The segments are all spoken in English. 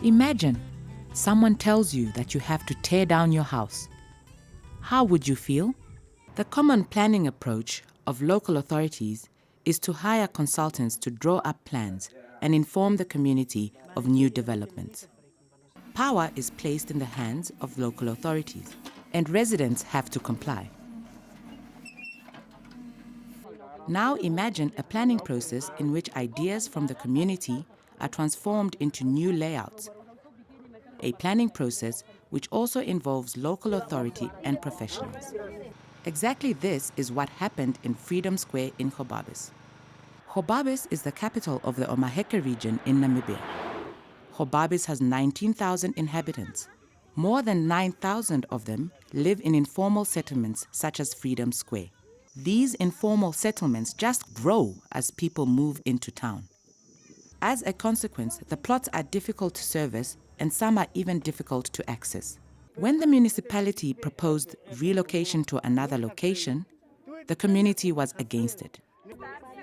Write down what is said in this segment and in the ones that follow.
Imagine someone tells you that you have to tear down your house. How would you feel? The common planning approach of local authorities is to hire consultants to draw up plans and inform the community of new developments. Power is placed in the hands of local authorities, and residents have to comply. Now imagine a planning process in which ideas from the community are transformed into new layouts. A planning process which also involves local authority and professionals. Exactly this is what happened in Freedom Square in Gobabis. Gobabis is the capital of the Omaheke region in Namibia. Gobabis has 19,000 inhabitants. More than 9,000 of them live in informal settlements such as Freedom Square. These informal settlements just grow as people move into town. As a consequence, the plots are difficult to service and some are even difficult to access. When the municipality proposed relocation to another location, the community was against it.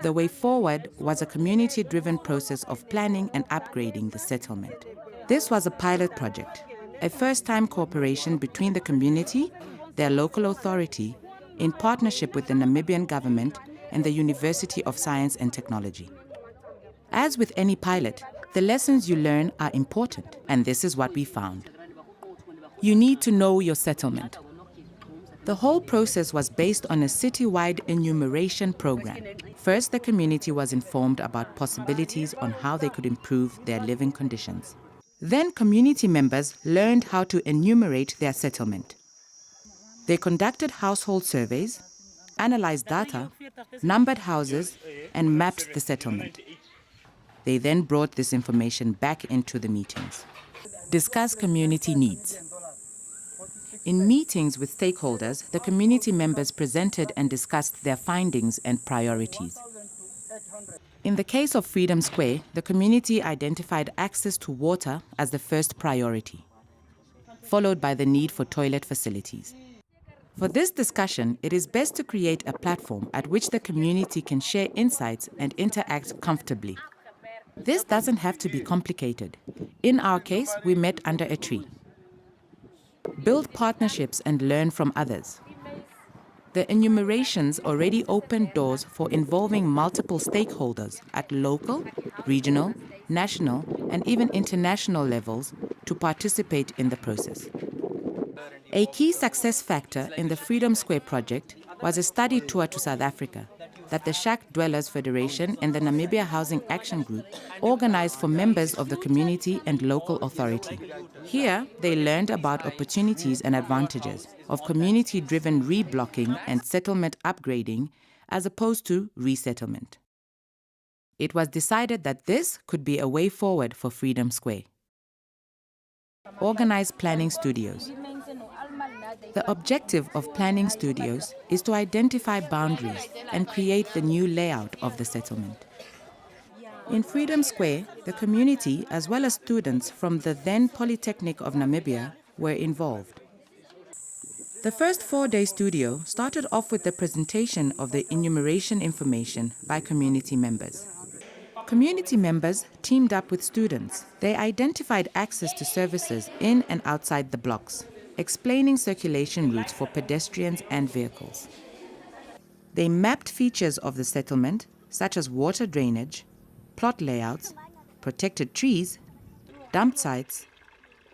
The way forward was a community-driven process of planning and upgrading the settlement. This was a pilot project, a first-time cooperation between the community, their local authority, in partnership with the Namibian government and the University of Science and Technology. As with any pilot, the lessons you learn are important, and this is what we found. You need to know your settlement. The whole process was based on a city-wide enumeration program. First, the community was informed about possibilities on how they could improve their living conditions. Then, community members learned how to enumerate their settlement. They conducted household surveys, analyzed data, numbered houses, and mapped the settlement. They then brought this information back into the meetings. Discuss community needs. In meetings with stakeholders, the community members presented and discussed their findings and priorities. In the case of Freedom Square, the community identified access to water as the first priority, followed by the need for toilet facilities. For this discussion, it is best to create a platform at which the community can share insights and interact comfortably. This doesn't have to be complicated. In our case, we met under a tree. Build partnerships and learn from others. The enumerations already opened doors for involving multiple stakeholders at local, regional, national, and even international levels to participate in the process. A key success factor in the Freedom Square project was a study tour to South Africa that the Shack Dwellers Federation and the Namibia Housing Action Group organized for members of the community and local authority. Here, they learned about opportunities and advantages of community-driven reblocking and settlement upgrading as opposed to resettlement. It was decided that this could be a way forward for Freedom Square. Organize planning studios. The objective of planning studios is to identify boundaries and create the new layout of the settlement. In Freedom Square, the community, as well as students from the then Polytechnic of Namibia, were involved. The first 4-day studio started off with the presentation of the enumeration information by community members. Community members teamed up with students. They identified access to services in and outside the blocks, explaining circulation routes for pedestrians and vehicles. They mapped features of the settlement, such as water drainage, plot layouts, protected trees, dump sites,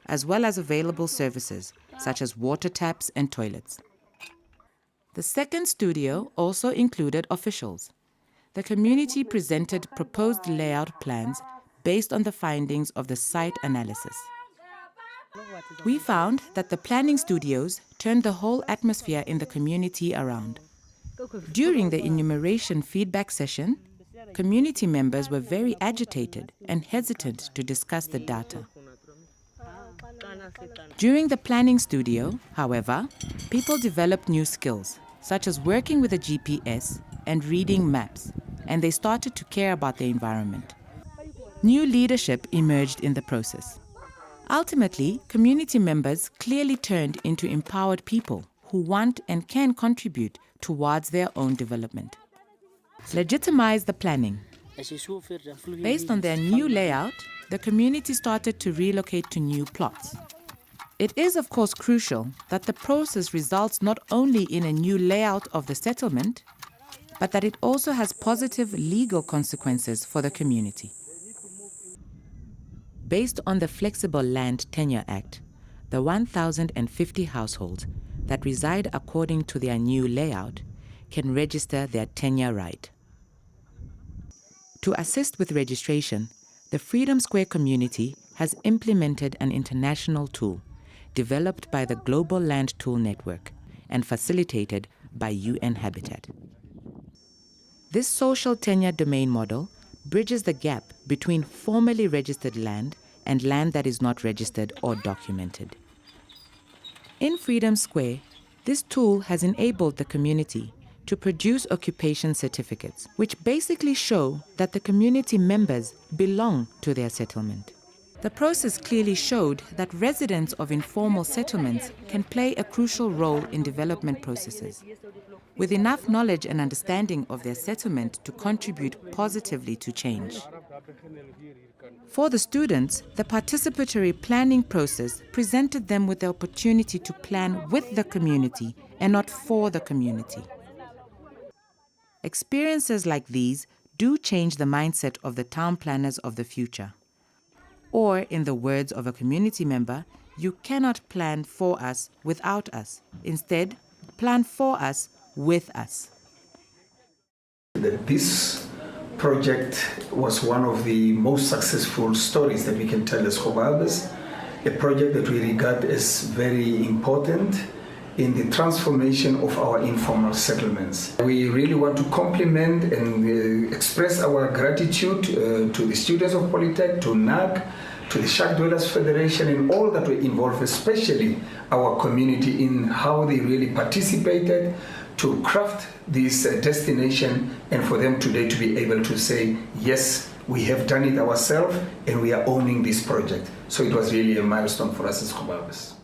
as well as available services, such as water taps and toilets. The second studio also included officials. The community presented proposed layout plans based on the findings of the site analysis. We found that the planning studios turned the whole atmosphere in the community around. During the enumeration feedback session, community members were very agitated and hesitant to discuss the data. During the planning studio, however, people developed new skills, such as working with a GPS and reading maps, and they started to care about the environment. New leadership emerged in the process. Ultimately, community members clearly turned into empowered people who want and can contribute towards their own development. Legitimize the planning. Based on their new layout, the community started to relocate to new plots. It is, of course, crucial that the process results not only in a new layout of the settlement, but that it also has positive legal consequences for the community. Based on the Flexible Land Tenure Act, the 1,050 households that reside according to their new layout can register their tenure right. To assist with registration, the Freedom Square community has implemented an international tool developed by the Global Land Tool Network and facilitated by UN Habitat. This social tenure domain model bridges the gap between formally registered land and land that is not registered or documented. In Freedom Square, this tool has enabled the community to produce occupation certificates, which basically show that the community members belong to their settlement. The process clearly showed that residents of informal settlements can play a crucial role in development processes, with enough knowledge and understanding of their settlement to contribute positively to change. For the students, the participatory planning process presented them with the opportunity to plan with the community and not for the community. Experiences like these do change the mindset of the town planners of the future. Or, in the words of a community member, you cannot plan for us without us. Instead, plan for us with us. This project was one of the most successful stories that we can tell as Gobabis, a project that we regard as very important in the transformation of our informal settlements. We really want to compliment and express our gratitude to the students of Polytech, to NHAG, to the Shack Dwellers Federation, and all that were involved, especially our community, in how they really participated to craft this destination, and for them today to be able to say, yes, we have done it ourselves and we are owning this project. So it was really a milestone for us as Gobabis.